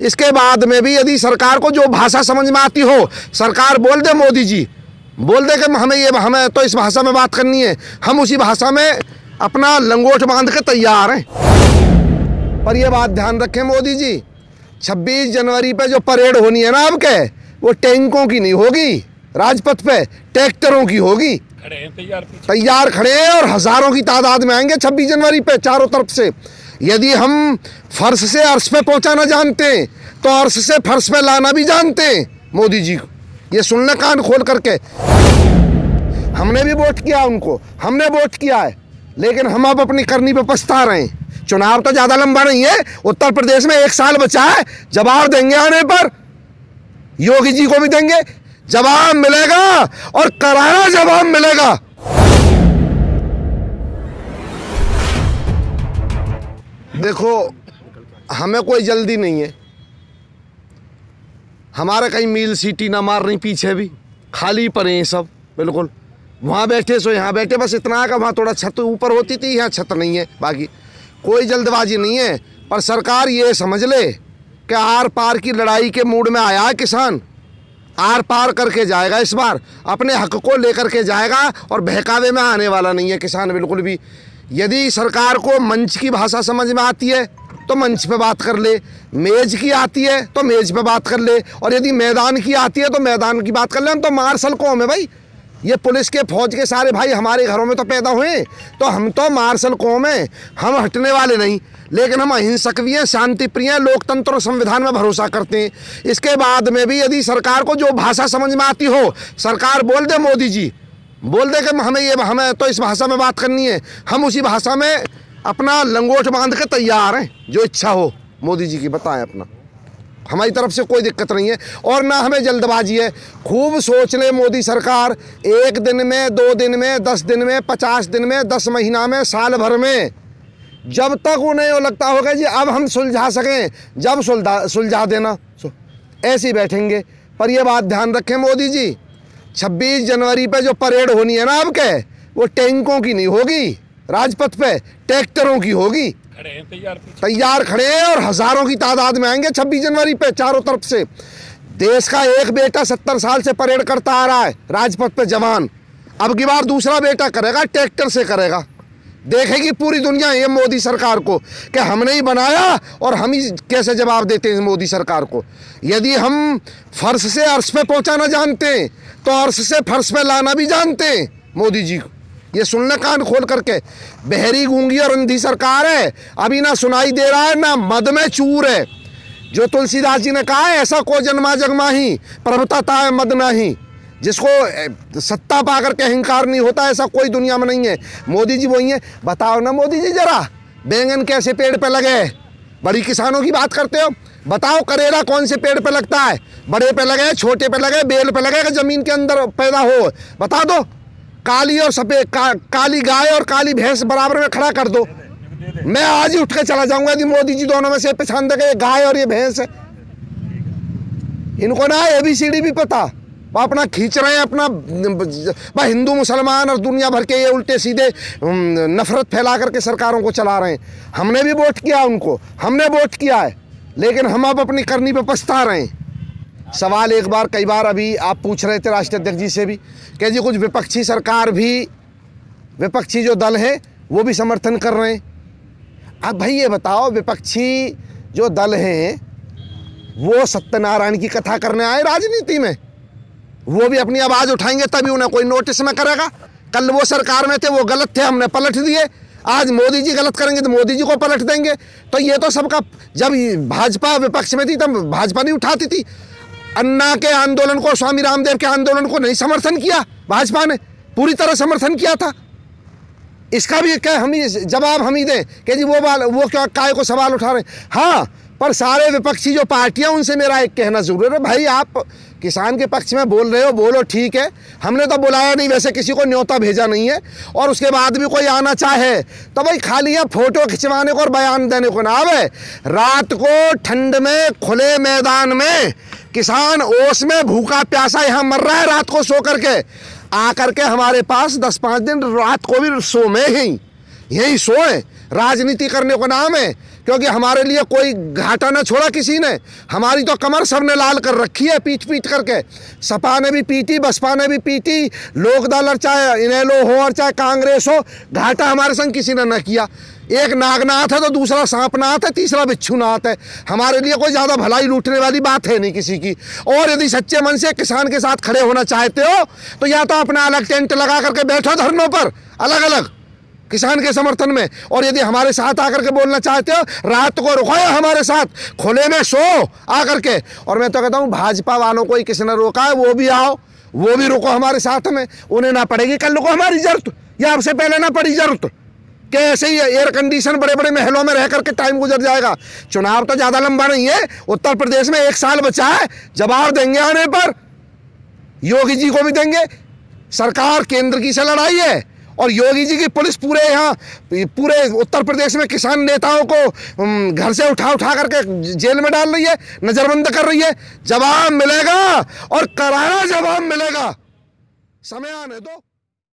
इसके बाद में भी यदि सरकार को जो भाषा समझ में आती हो, सरकार बोल दे, मोदी जी बोल दे कि हमें तो इस भाषा में बात करनी है, हम उसी भाषा में अपना लंगोट बांध के तैयार हैं। पर ये बात ध्यान रखें मोदी जी, 26 जनवरी पे जो परेड होनी है ना आपके, वो टैंकों की नहीं होगी, राजपथ पे ट्रैक्टरों की होगी। तैयार खड़े हैं और हजारों की तादाद में आएंगे 26 जनवरी पे चारों तरफ से। यदि हम फर्श से अर्श पे पहुंचाना जानते तो अर्श से फर्श पे लाना भी जानते मोदी जी को। ये सुनना कान खोल करके। हमने भी वोट किया उनको, हमने वोट किया है, लेकिन हम अब अपनी करनी पे पछता रहे हैं। चुनाव तो ज्यादा लंबा नहीं है, उत्तर प्रदेश में 1 साल बचा है, जवाब देंगे आने पर, योगी जी को भी देंगे, जवाब मिलेगा और करारा जवाब मिलेगा। देखो, हमें कोई जल्दी नहीं है, हमारा कहीं मील सीटी ना मार रही, पीछे भी खाली पड़े हैं सब बिल्कुल। वहाँ बैठे सो यहाँ बैठे, बस इतना है कि वहाँ थोड़ा छत ऊपर होती थी, यहाँ छत नहीं है, बाकी कोई जल्दबाजी नहीं है। पर सरकार ये समझ ले कि आर पार की लड़ाई के मूड में आया है किसान, आर पार करके जाएगा, इस बार अपने हक को लेकर के जाएगा और बहकावे में आने वाला नहीं है किसान बिल्कुल भी। यदि सरकार को मंच की भाषा समझ में आती है तो मंच पे बात कर ले, मेज की आती है तो मेज पे बात कर ले, और यदि मैदान की आती है तो मैदान की बात कर ले। हम तो मार्शल कौम है भाई, ये पुलिस के फौज के सारे भाई हमारे घरों में तो पैदा हुए, तो हम तो मार्शल कौम है, हम हटने वाले नहीं। लेकिन हम अहिंसक भी हैं, शांति प्रिय हैं, लोकतंत्र और संविधान में भरोसा करते हैं। इसके बाद में भी यदि सरकार को जो भाषा समझ में आती हो, सरकार बोल दे, मोदी जी बोल दे कि हमें तो इस भाषा में बात करनी है, हम उसी भाषा में अपना लंगोट बांध के तैयार हैं, जो इच्छा हो मोदी जी की बताएं अपना। हमारी तरफ से कोई दिक्कत नहीं है और ना हमें जल्दबाजी है। खूब सोच ले मोदी सरकार, 1 दिन में, 2 दिन में, 10 दिन में, 50 दिन में, 10 महीना में, साल भर में, जब तक उन्हें लगता होगा जी अब हम सुलझा सकें, जब सुलझा देना, ऐसे ही बैठेंगे। पर यह बात ध्यान रखें मोदी जी, 26 जनवरी पे जो परेड होनी है ना आपके, वो टैंकों की नहीं होगी, राजपथ पे ट्रैक्टरों की होगी। तैयार खड़े हैं और हजारों की तादाद में आएंगे 26 जनवरी पे चारों तरफ से। देश का एक बेटा 70 साल से परेड करता आ रहा है राजपथ पे, जवान, अब की बार दूसरा बेटा करेगा, ट्रैक्टर से करेगा। देखेगी पूरी दुनिया ये मोदी सरकार को कि हमने ही बनाया और हम ही कैसे जवाब देते हैं मोदी सरकार को। यदि हम फर्श से अर्श पे पहुंचाना जानते हैं तो अर्श से फर्श पे लाना भी जानते हैं मोदी जी को। ये सुनना कान खोल करके। बहरी, गूंगी और अंधी सरकार है, अभी ना सुनाई दे रहा है, ना मद में चूर है। जो तुलसीदास जी ने कहा है, ऐसा को जन्मा जगमाही, प्रभुता ताए मद नाही। जिसको सत्ता पाकर के अहंकार नहीं होता, ऐसा कोई दुनिया में नहीं है। मोदी जी वही है। बताओ ना मोदी जी जरा, बैंगन कैसे पेड़ पे लगे? बड़ी किसानों की बात करते हो, बताओ करेला कौन से पेड़ पे लगता है? बड़े पे लगे, छोटे पे लगे, बेल पे लगे, जमीन के अंदर पैदा हो? बता दो। काली और सफेद, काली गाय और काली भैंस बराबर में खड़ा कर दो, मैं आज ही उठ के चला जाऊंगा यदि मोदी जी दोनों में से पहचान देगा ये गाय और ये भैंस है। इनको ना ABCD भी पता, वो अपना खींच रहे हैं अपना हिंदू मुसलमान और दुनिया भर के ये उल्टे सीधे नफरत फैला करके सरकारों को चला रहे हैं। हमने भी वोट किया उनको, हमने वोट किया है, लेकिन हम अब अपनी करनी पे पछता रहे हैं। सवाल एक बार, कई बार अभी आप पूछ रहे थे राष्ट्रीय अध्यक्ष जी से भी कि जी कुछ विपक्षी सरकार भी, विपक्षी जो दल है वो भी समर्थन कर रहे हैं। अब भाई ये बताओ, विपक्षी जो दल हैं वो सत्यनारायण की कथा करने आए राजनीति में? वो भी अपनी आवाज़ उठाएंगे तभी उन्हें कोई नोटिस में करेगा। कल वो सरकार में थे, वो गलत थे, हमने पलट दिए। आज मोदी जी गलत करेंगे तो मोदी जी को पलट देंगे। तो ये तो सबका, जब भाजपा विपक्ष में थी तब भाजपा नहीं उठाती थी। अन्ना के आंदोलन को, स्वामी रामदेव के आंदोलन को नहीं समर्थन किया भाजपा ने, पूरी तरह समर्थन किया था। इसका भी क्या हम ही जवाब हम ही दें कि जी वो क्या काय को सवाल उठा रहे हैं? हाँ, पर सारे विपक्षी जो पार्टियां, उनसे मेरा एक कहना जरूर है, भाई आप किसान के पक्ष में बोल रहे हो, बोलो, ठीक है, हमने तो बुलाया नहीं, वैसे किसी को न्योता भेजा नहीं है, और उसके बाद भी कोई आना चाहे तो भाई खाली यहाँ फोटो खिंचवाने को और बयान देने को ना आवे। रात को ठंड में खुले मैदान में किसान ओस में भूखा प्यासा यहाँ मर रहा है, रात को सो करके आकर के हमारे पास 10-5 दिन रात को भी सो में ही यही सोए। राजनीति करने को नाम है क्योंकि हमारे लिए कोई घाटा न छोड़ा किसी ने। हमारी तो कमर सबने लाल कर रखी है पीट पीट करके। सपा ने भी पीटी, बसपा ने भी पीटी, लोकदल और चाहे इनेलो हो और चाहे कांग्रेस हो, घाटा हमारे संग किसी ने न किया। एक नागनाथ है तो दूसरा सांपनाथ है, तीसरा बिच्छूनाथ है। हमारे लिए कोई ज़्यादा भलाई लूटने वाली बात है नहीं किसी की। और यदि सच्चे मन से किसान के साथ खड़े होना चाहते हो तो या तो अपना अलग टेंट लगा करके बैठो धरनों पर अलग अलग किसान के समर्थन में, और यदि हमारे साथ आकर के बोलना चाहते हो रात को रुको हमारे साथ, खुले में सो आकर के। और मैं तो कहता हूँ भाजपा वालों को ही किसी ने रोका है, वो भी आओ, वो भी रुको हमारे साथ में। उन्हें ना पड़ेगी कल को हमारी जरूरत, या आपसे पहले ना पड़ी जरूरत कि ऐसे ही एयर कंडीशन बड़े बड़े महलों में रह करके टाइम गुजर जाएगा। चुनाव तो ज़्यादा लंबा नहीं है, उत्तर प्रदेश में 1 साल बचा है, जवाब देंगे आने पर, योगी जी को भी देंगे। सरकार केंद्र की से लड़ाई है और योगी जी की पुलिस पूरे उत्तर प्रदेश में किसान नेताओं को घर से उठा करके जेल में डाल रही है, नजरबंद कर रही है। जवाब मिलेगा और करारा जवाब मिलेगा, समय आने दो।